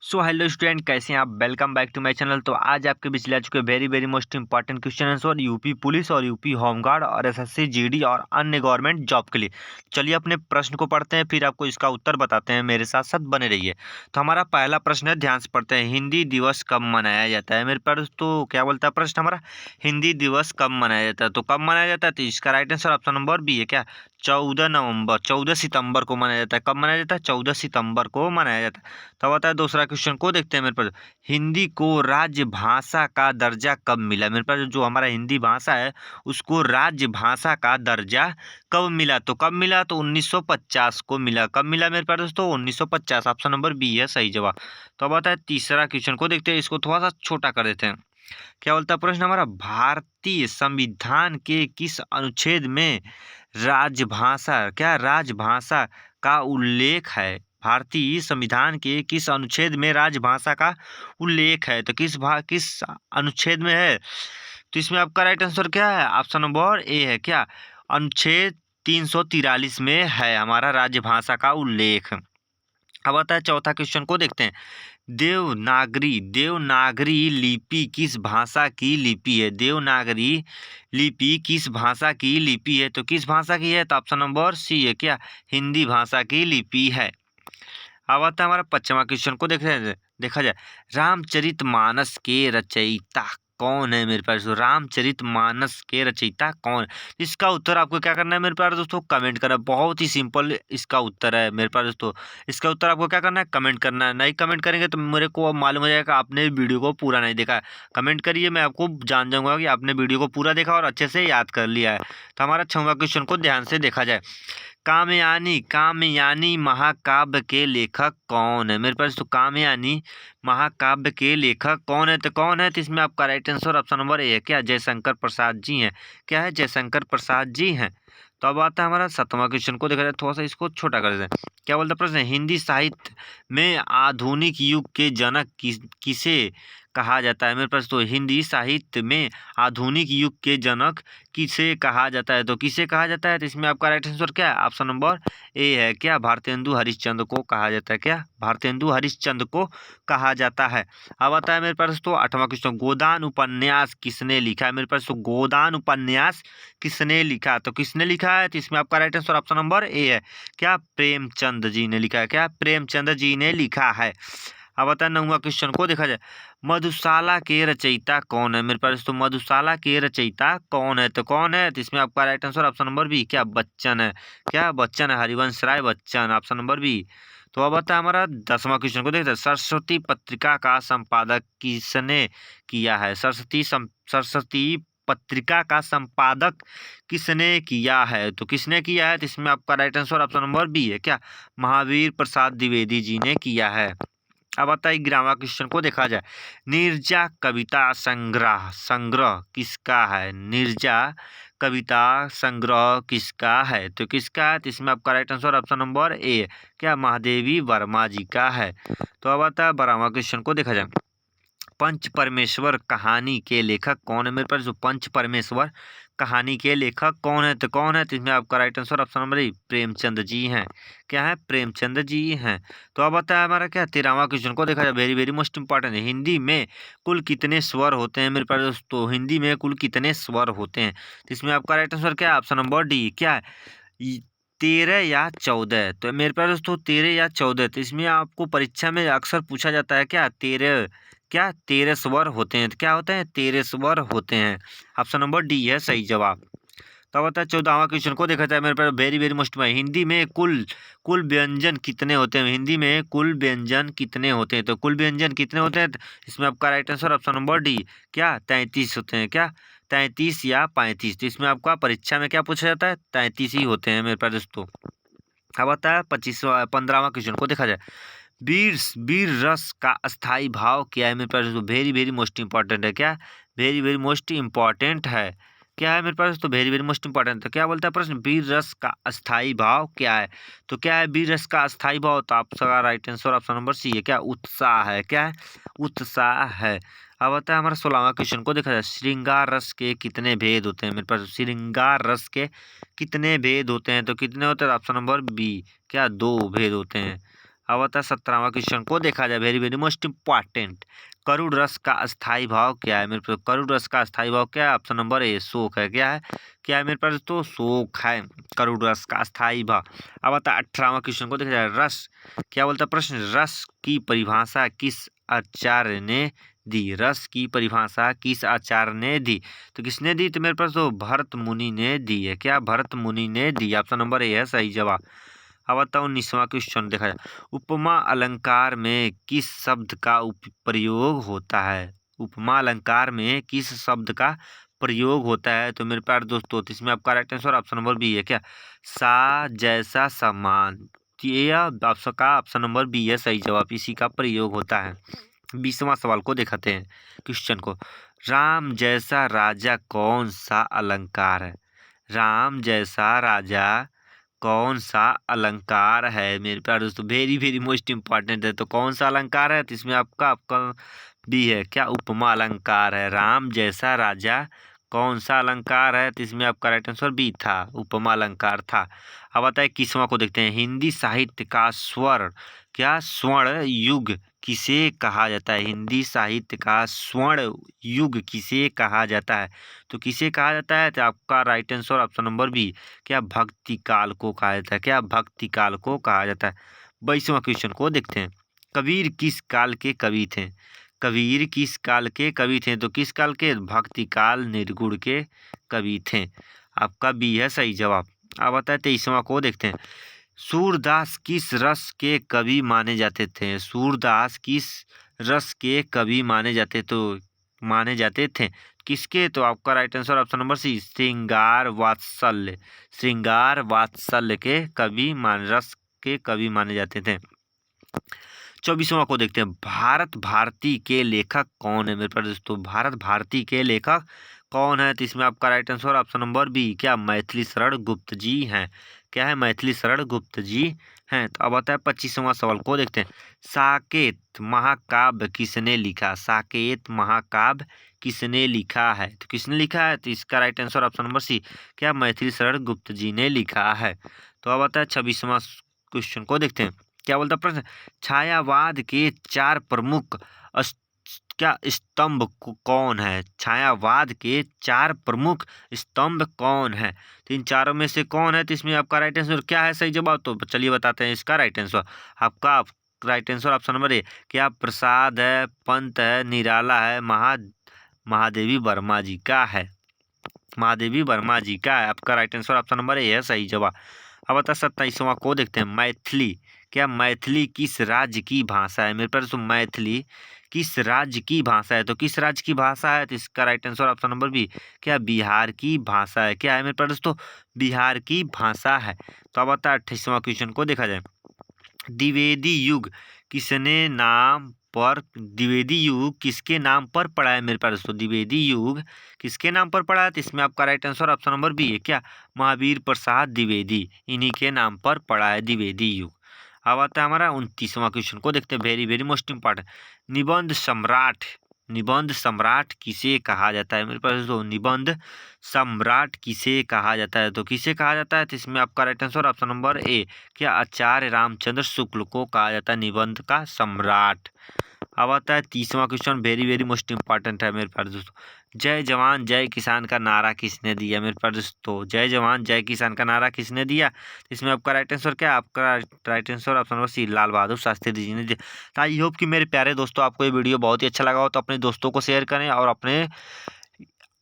So hello student, कैसे हैं आप। Welcome back to my channel. तो आज आपके बीच ले आ चुके very very most important question answer UP police और यूपी होमगार्ड और एसएससी जीडी और अन्य गवर्नमेंट जॉब के लिए। चलिए अपने प्रश्न को पढ़ते हैं, फिर आपको इसका उत्तर बताते हैं। मेरे साथ साथ बने रहिए। तो हमारा पहला प्रश्न है, ध्यान से पढ़ते हैं। हिंदी दिवस कब मनाया जाता है। मेरे पास तो क्या बोलता है प्रश्न हमारा, हिंदी दिवस कब मनाया जाता है। तो कब मनाया जाता है, तो इसका right answer option number B है। क्या 14 नवंबर 14 सितंबर को मनाया जाता है। कब मनाया जाता है, 14 सितंबर को मनाया जाता है। तो अब आता है दूसरा क्वेश्चन को देखते हैं। मेरे पास हिंदी को राजभाषा का दर्जा कब मिला। मेरे पास जो हमारा हिंदी भाषा है उसको राजभाषा का दर्जा कब मिला। तो कब मिला, तो 1950 को मिला। कब मिला मेरे पास दोस्तों, 1950। ऑप्शन नंबर बी है सही जवाब। तो अब आता है तीसरा क्वेश्चन को देखते हैं। इसको थोड़ा सा छोटा कर देते हैं। क्या बोलता है प्रश्न हमारा, भारतीय संविधान के किस अनुच्छेद में राजभाषा का उल्लेख है। भारतीय संविधान के किस अनुच्छेद में राजभाषा का उल्लेख है। तो किस अनुच्छेद में है। तो इसमें आपका राइट आंसर क्या है, ऑप्शन नंबर ए है। क्या अनुच्छेद 343 में है हमारा राजभाषा का उल्लेख। अब आता है चौथा क्वेश्चन को देखते हैं। देवनागरी लिपि किस भाषा की लिपि है। देवनागरी लिपि किस भाषा की लिपि है। तो किस भाषा की है, तो ऑप्शन नंबर सी है। क्या हिंदी भाषा की लिपि है। अब आता है हमारा पांचवा क्वेश्चन को देखा जाए। रामचरितमानस के रचयिता कौन है। मेरे पास तो रामचरितमानस के रचयिता कौन। इसका उत्तर आपको क्या करना है मेरे पास दोस्तों, कमेंट करना है। बहुत ही सिंपल इसका उत्तर है मेरे पास दोस्तों। इसका उत्तर आपको क्या करना है, कमेंट करना है। नहीं कमेंट करेंगे तो मेरे को अब मालूम हो जाएगा आपने वीडियो को पूरा नहीं देखा है। कमेंट करिए, मैं आपको जान जाऊंगा कि आपने वीडियो को पूरा देखा और अच्छे से याद कर लिया है। तो हमारा छठवां क्वेश्चन को ध्यान से देखा जाए। कामयानी महाकाव्य के लेखक कौन है। मेरे पास तो कामयानी महाकाव्य के लेखक कौन है। तो कौन है, तो इसमें आपका राइट आंसर ऑप्शन नंबर ए है। क्या जयशंकर प्रसाद जी हैं। क्या है, जयशंकर प्रसाद जी हैं। तो अब आता है हमारा सातवां क्वेश्चन को देखा जाए। थोड़ा सा इसको छोटा कर देते हैं। क्या बोलता है प्रश्न, हिंदी साहित्य में आधुनिक युग के जनक किसे कहा जाता है। मेरे पास तो हिंदी साहित्य में आधुनिक युग के जनक किसे कहा जाता है। तो किसे कहा जाता है, तो इसमें आपका राइट आंसर क्या है, ऑप्शन नंबर ए है। क्या भारतेंदु हरिश्चंद्र को कहा जाता है। क्या भारतेंदु हरिश्चंद्र को कहा जाता है। अब आता है मेरे पास तो आठवां क्वेश्चन, गोदान उपन्यास किसने लिखा है। मेरे पास तो गोदान उपन्यास किसने लिखा, तो किसने लिखा है, तो इसमें आपका राइट आंसर ऑप्शन नंबर ए है। क्या प्रेमचंद जी ने लिखा है। क्या प्रेमचंद जी ने लिखा है। अब आता है नौवां क्वेश्चन को देखा जाए। मधुशाला के रचयिता कौन है। मेरे पास तो मधुशाला के रचयिता कौन है, तो कौन है, तो इसमें आपका right answer option number B. क्या बच्चन है। क्या बच्चन है, Harivansh Rai Bachchan, option number B. तो अब आता है हमारा 10वां क्वेश्चन को देखते हैं। सरस्वती पत्रिका का संपादक किसने किया है। सरस्वती पत्रिका का संपादक किसने किया है। तो किसने किया है, तो इसमें आपका right answer option number B है। क्या महावीर प्रसाद द्विवेदी जी ने किया है। अब आता है 11वां क्वेश्चन को देखा जाए। निर्जा कविता संग्रह संग्रह किसका है। निर्जा कविता संग्रह किसका है, तो किसका है, तो इसमें आपका राइट आंसर ऑप्शन नंबर ए है। क्या महादेवी वर्मा जी का है। तो अब आता है 12वां क्वेश्चन को देखा जाए। पंच परमेश्वर कहानी के लेखक कौन है। मेरे पास जो पंच परमेश्वर कहानी के लेखक कौन है, तो कौन है, तो इसमें आपका right answer option number A Premchand ji हैं। क्या है, प्रेमचंद जी हैं। तो अब आता है हमारा क्या 13वां क्वेश्चन को देखा जाए। वेरी वेरी मोस्ट इंपॉर्टेंट है। हिंदी में कुल कितने स्वर होते हैं। मेरे पास दोस्तों हिंदी में कुल कितने स्वर होते हैं, तो इसमें आपका राइट आंसर क्या है, ऑप्शन नंबर डी। क्या है, 13 या 14। तो मेरे पास दोस्तों 13 या 14। तो इसमें आपको परीक्षा में अक्सर पूछा जाता है क्या 13, क्या 13 स्वर होते हैं। तो क्या होते हैं, 13 स्वर होते हैं। ऑप्शन नंबर डी है सही जवाब। तो अब आता है 14वां क्वेश्चन को देखा जाए। मेरे पास वेरी वेरी मोस्ट में हिंदी में कुल कुल व्यंजन कितने होते हैं। हिंदी में कुल व्यंजन कितने होते हैं, तो कुल व्यंजन कितने होते हैं, तो इसमें आपका right answer option number D. क्या 33 होते हैं। क्या 33 या 35। तो इसमें आपका परीक्षा में क्या पूछा जाता है, 33 ही होते हैं मेरे पास दोस्तों। अब आता है 15वां क्वेश्चन को देखा जाए। वीर वीर रस का अस्थाई भाव क्या है। मेरे पास वेरी वेरी मोस्ट इंपॉर्टेंट है। क्या वेरी वेरी मोस्ट इंपॉर्टेंट है। क्या है मेरे पास तो वेरी वेरी मोस्ट इंपॉर्टेंट। तो क्या बोलता है प्रश्न, वीर रस का अस्थाई भाव क्या है। तो क्या है वीर रस का अस्थाई भाव, तो आपका right answer option number C है। क्या उत्साह है। क्या है, उत्साह है। अब आता है हमारा 16वां क्वेश्चन को देखा जाए। श्रृंगार रस के कितने भेद होते हैं। मेरे पास श्रृंगार रस के कितने भेद होते हैं, तो कितने होते हैं, ऑप्शन नंबर बी। क्या 2 भेद होते हैं। अब आता है 17वां क्वेश्चन को देखा जाए, वेरी वेरी मोस्ट इम्पॉर्टेंट। करुण रस का अस्थाई भाव क्या है मेरे पास? करुण रस का अस्थाई भाव क्या है? ऑप्शन नंबर ए शोक है। क्या है? क्या है मेरे पास? तो शोक है करुण रस का अस्थाई भाव। अब आता है 18वां क्वेश्चन को देखा जाए, रस क्या बोलता है प्रश्न? रस की परिभाषा किस आचार्य ने दी? रस की परिभाषा किस आचार्य ने दी? तो किसने दी? तो मेरे पास तो भरत मुनि ने दी है। क्या? भरत मुनि ने दी। ऑप्शन नंबर ए है सही जवाब। अब बताओ 19वां क्वेश्चन देखा जाए, उपमा अलंकार में किस शब्द का प्रयोग होता है? उपमा अलंकार में किस शब्द का प्रयोग होता है? तो मेरे प्यारे दोस्तों, तो इसमें आपका right answer option number B है। क्या? सा जैसा समान। तो ये आपका ऑप्शन नंबर बी है सही जवाब, इसी का प्रयोग होता है। 20वां सवाल को दिखाते हैं क्वेश्चन को, राम जैसा राजा कौन सा अलंकार है? राम जैसा राजा कौन सा अलंकार है मेरे प्यारे दोस्तों? वेरी वेरी मोस्ट इंपॉर्टेंट है। तो कौन सा अलंकार है? तो इसमें आपका आपका बी है। क्या? उपमा अलंकार है। राम जैसा राजा कौन सा अलंकार है? तो इसमें आपका राइट आंसर बी था, उपमा अलंकार था। अब आता है 21वां को देखते हैं, हिंदी साहित्य का स्वर्ण क्या स्वर्ण युग किसे कहा जाता है? हिंदी साहित्य का स्वर्ण युग किसे कहा जाता है? तो किसे कहा जाता है? तो आपका right answer option number B, क्या? भक्ति काल को कहा जाता है। क्या? भक्ति काल को कहा जाता है। 22वां क्वेश्चन को देखते हैं, कबीर किस काल के कवि थे? कबीर किस काल के कवि थे? तो किस काल के? भक्ति काल निर्गुण के कवि थे। आपका बी है सही जवाब। अब आता है 23वां को देखते हैं, सूरदास किस रस के कवि माने जाते थे? सूरदास किस रस के कवि माने जाते थे किसके? तो आपका right answer option number C, श्रृंगार वात्सल्य। श्रृंगार वात्सल्य के कवि रस के कवि माने जाते थे। 24वां को देखते हैं, भारत भारती के लेखक कौन है मेरे पास दोस्तों? भारत भारती के लेखक कौन है? तो इसमें आपका right answer option number B, क्या? मैथिली शरण गुप्त जी हैं। क्या है? मैथिली शरण गुप्त जी हैं। तो अब आता है 25वां सवाल को देखते हैं, साकेत महाकाव्य किसने लिखा? साकेत महाकाव्य किसने लिखा है? तो किसने लिखा है? तो इसका right answer option number C, क्या? मैथिली शरण गुप्त जी ने लिखा है। तो अब आता है 26वां क्वेश्चन को देखते हैं, क्या बोलता प्रश्न, छायावाद के 4 प्रमुख क्या स्तंभ कौन है? छायावाद के 4 प्रमुख स्तंभ कौन है? तो इन चारों में से कौन है? तो इसमें आपका राइट आंसर क्या है सही जवाब? तो चलिए बताते हैं इसका राइट आंसर। आपका राइट आंसर ऑप्शन नंबर ए, क्या? प्रसाद है, पंत है, निराला है, महादेवी वर्मा जी का है। महादेवी वर्मा जी का है। आपका राइट आंसर ऑप्शन नंबर ए है सही जवाब। अब बता 27वां को देखते हैं, मैथिली क्या? मैथिली किस राज्य की भाषा है मेरे पास? तो मैथिली किस राज्य की भाषा है? तो किस राज्य की भाषा है? तो इसका right answer option number B, क्या? बिहार की भाषा है। क्या है मेरे पास? तो बिहार की भाषा है। तो अब बता 28वां क्वेश्चन को देखा जाए, द्विवेदी युग किसने नाम पर द्विवेदी युग किसके नाम पर पड़ा है मेरे पास? तो द्विवेदी युग किसके नाम पर पड़ा है? तो इसमें आपका right answer option number B है, क्या? महावीर प्रसाद द्विवेदी, इन्हीं के नाम पर पड़ा है द्विवेदी युग। अब आता है हमारा 29वां क्वेश्चन को देखते हैं, वेरी वेरी मोस्ट इंपॉर्टेंट, निबंध सम्राट। निबंध सम्राट किसे कहा जाता है मेरे पास? तो निबंध सम्राट किसे कहा जाता है? तो किसे कहा जाता है? तो इसमें आपका राइट आंसर ऑप्शन नंबर ए, क्या? आचार्य रामचंद्र शुक्ल को कहा जाता है निबंध का सम्राट। अब आता है 30वां question, very very most important है मेरे पास दोस्तों, जय जवान जय किसान का नारा किसने दिया मेरे पास दोस्तों? जय जवान जय किसान का नारा किसने दिया? इसमें आपका राइट आंसर क्या? आपका right answer option number C, Lal Bahadur Shastri ji ने दिया। तो आई होप कि मेरे प्यारे दोस्तों आपको ये वीडियो बहुत ही अच्छा लगा हो, तो अपने दोस्तों को शेयर करें और अपने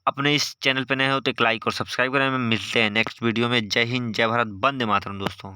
अपने इस चैनल पर नए हो तो एक लाइक और सब्सक्राइब करें। मिलते हैं नेक्स्ट वीडियो में। जय हिंद, जय भारत, वंदे मातरम दोस्तों।